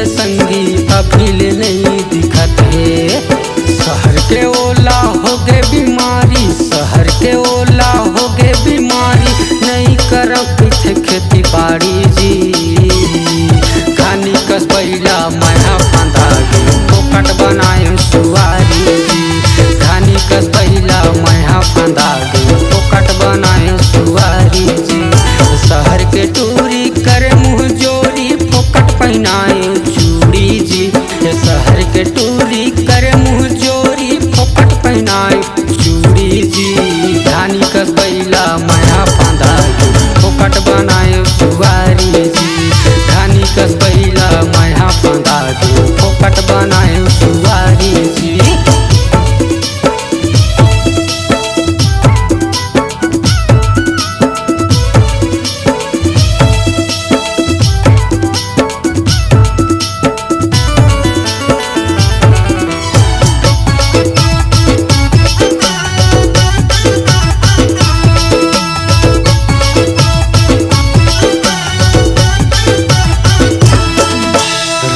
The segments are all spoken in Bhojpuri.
ये संगी अभी ले नहीं दिखत है। शहर के ओला हो गए बीमारी, शहर के ओला हो गए बीमारी, नहीं करब पीछे खेती बाड़ी जी। खानी कस पहिला मैं फांदा गे फोकट बनाए सुवारी जी। खानी कस पहिला मैं फांदा गे फोकट बनाए सुवारी जी। शहर के टूरी करे मुँह जोरी फोकट पहनाए चूड़ी जी। शहर के टूरी करे मुँह जोरी फोकट पहनाए चूड़ी जी। धानी कस पहिला मैं फांदा गे फोकट बनाए सुवारी जी। धानी कस पहिला मैं फांदा गे फोकट बनाए सुवारी जी।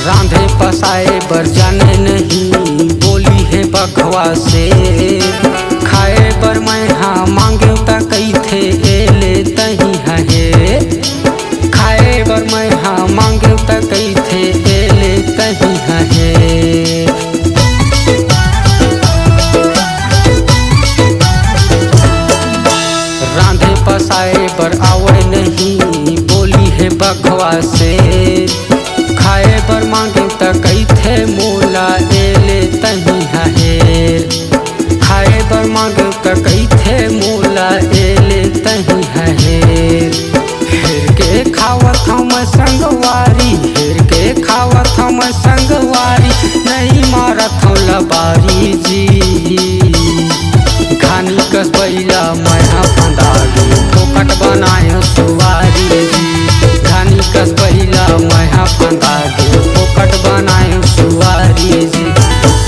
रांधे पसाए बर जाने नहीं बोली है बघवा से। खाए बर मैं हाँ मांगे ता कही थे एले तही है। खाए बर मैं हाँ मांगे ता कही थे एले तही है। रांधे पसाए बर आवड़े नहीं बोली है बघवा से। खाए बर मांगे त कही थे मोला एले तही है। खाए बर मांगे त कही थे मोला एले तही है। हेर के खावत हम संगवारी, हेर के खावत हम संगवारी, नहीं मारत हम लबारी जी। खानी कस पहिला मैं फांदा गे फोकट बनाए सुवारी जी। खानी कस पहिला मैं फांदा गे फोकट बनाए सुवारी जी।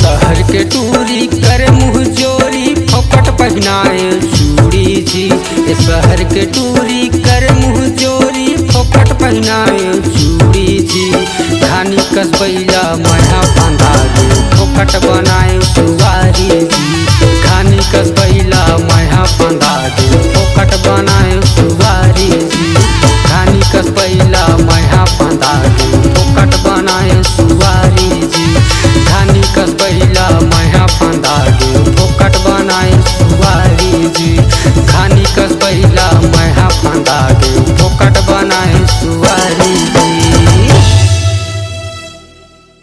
शहर के टूरी करे मुँह जोरी फोकट पहनाए चूड़ी जी। शहर के टूरी करे मुँह जोरी फोकट पहनाए चूड़ी जी। खानी कस पहिला मैं फांदा गे फोकट बनाए सुवारी जी। खानी कस पहिला मैं फांदा गे फोकट बनाए सुवारी जी। खानी कस पहिला मैं फांदा गे फोकट बनाए सुवारी जी। खानी कस पहिला मैं फांदा गे फोकट बनाए सुवारी जी। खानी कस पहिला मैं फांदा गे फोकट बनाए सुवारी।